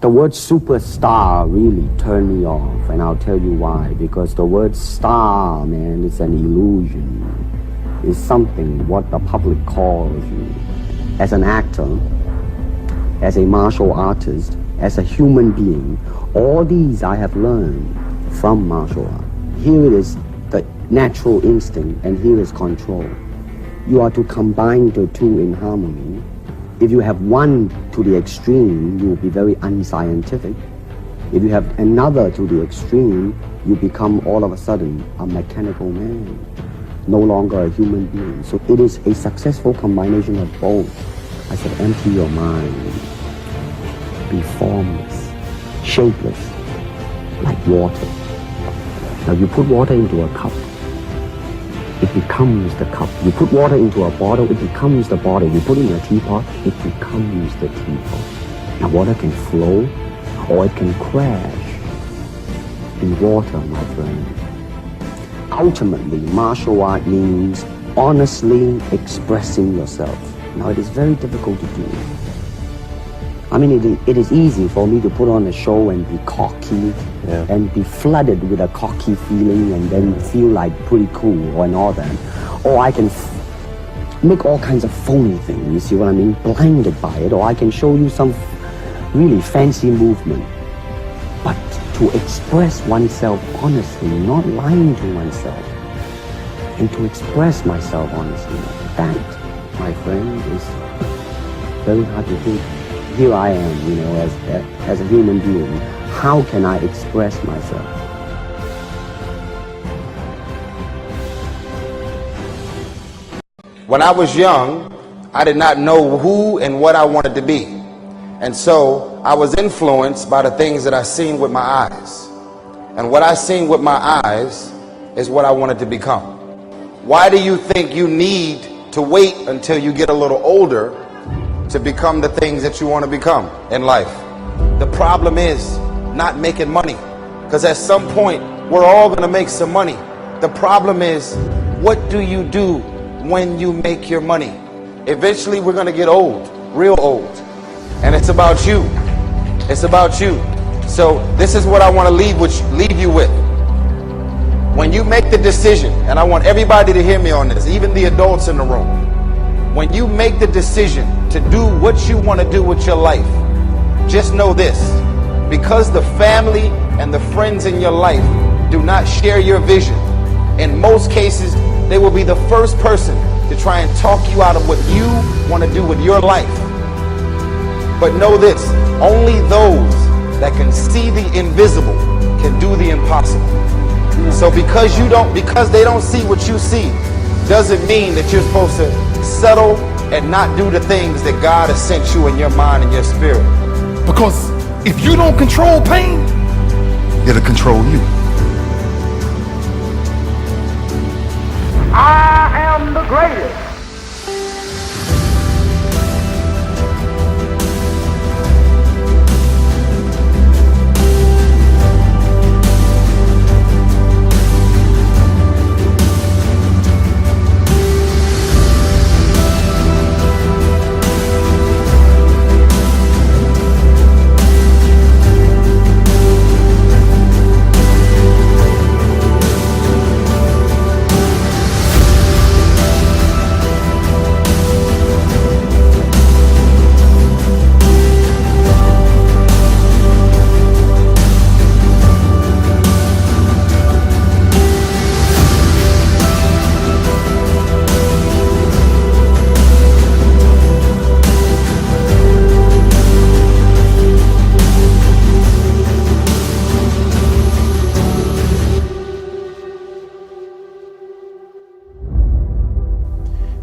the word superstar really turned me off, and I'll tell you why. Because the word star, man, is an illusion. It's something what the public calls you. As an actor, as a martial artist, as a human being, all these I have learned from martial art. Here it is, the natural instinct, and here is control. You are to combine the two in harmony. If you have one to the extreme, you will be very unscientific. If you have another to the extreme, you become all of a sudden a mechanical man, no longer a human being. So it is a successful combination of both. I said, empty your mind. Be formless, shapeless, like water. Now you put water into a cup, it becomes the cup. You put water into a bottle, it becomes the bottle. You put it in a teapot, it becomes the teapot. Now water can flow or it can crash in water, my friend. Ultimately, martial art means honestly expressing yourself. Now it is very difficult to do. I mean, it is easy for me to put on a show and be cocky and be flooded with a cocky feeling and then feel like pretty cool and all that. Or I can make all kinds of phony things, you see what I mean? Blinded by it. Or I can show you some really fancy movement. But to express oneself honestly, not lying to oneself, and to express myself honestly, that, my friend, is very hard to do. Here I am, you know, as a human being. How can I express myself? When I was young, I did not know who and what I wanted to be. And so I was influenced by the things that I seen with my eyes. And what I seen with my eyes is what I wanted to become. Why do you think you need to wait until you get a little older to become the things that you want to become in life? The problem is not making money, because at some point we're all going to make some money. The problem is, what do you do when you make your money? Eventually we're going to get old, real old, and it's about you. It's about you. So this is what I want to leave you with. When you make the decision, and I want everybody to hear me on this, even the adults in the room, when you make the decision to do what you want to do with your life, just know this: because the family and the friends in your life do not share your vision, in most cases they will be the first person to try and talk you out of what you want to do with your life. But know this: only those that can see the invisible can do the impossible. So because they don't see what you see, doesn't mean that you're supposed to settle and not do the things that God has sent you in your mind and your spirit. Because if you don't control pain, it'll control you. I am the greatest.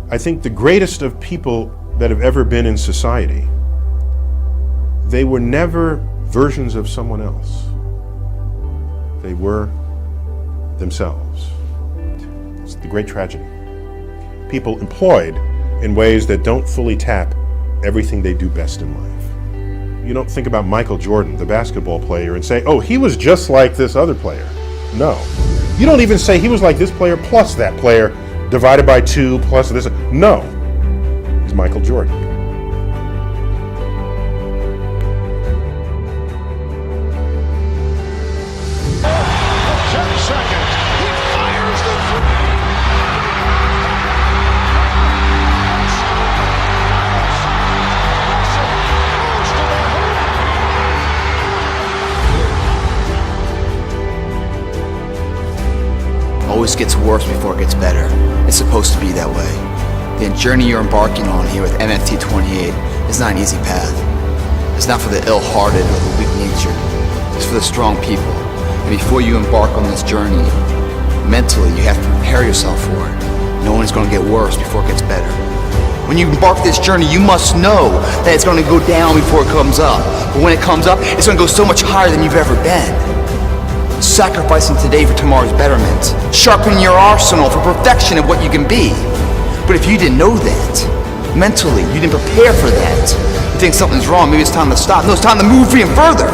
I think the greatest of people that have ever been in society, they were never versions of someone else. They were themselves. It's the great tragedy. People employed in ways that don't fully tap everything they do best in life. You don't think about Michael Jordan, the basketball player, and say, oh, he was just like this other player. No. You don't even say he was like this player plus that player divided by 2 plus this. No. He's Michael Jordan. always gets worse before it gets better. It's supposed to be that way. The journey you're embarking on here with MFT 28 is not an easy path. It's not for the ill-hearted or the weak-natured. It's for the strong people. And before you embark on this journey, mentally, you have to prepare yourself for it. Knowing it's going to get worse before it gets better. When you embark this journey, you must know that it's going to go down before it comes up. But when it comes up, it's going to go so much higher than you've ever been. Sacrificing today for tomorrow's betterment. Sharpening your arsenal for perfection of what you can be. But if you didn't know that, mentally, you didn't prepare for that, you think something's wrong, maybe it's time to stop. No, it's time to move even further.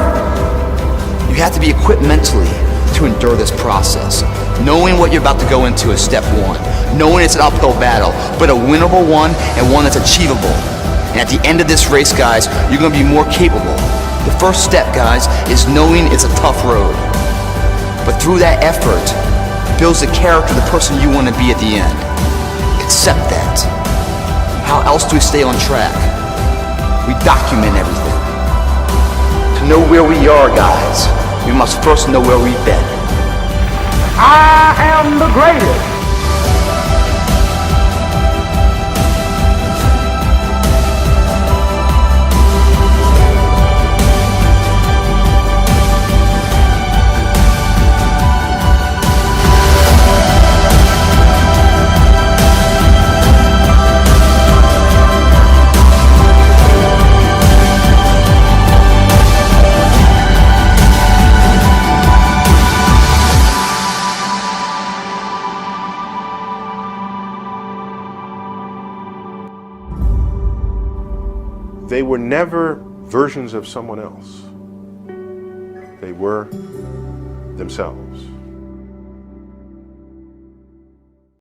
You have to be equipped mentally to endure this process. Knowing what you're about to go into is step one. Knowing it's an uphill battle, but a winnable one and one that's achievable. And at the end of this race, guys, you're going to be more capable. The first step, guys, is knowing it's a tough road. But through that effort, builds the character, the person you want to be at the end. Accept that. How else do we stay on track? We document everything. To know where we are, guys, we must first know where we've been. I am the greatest. They were never versions of someone else. They were themselves.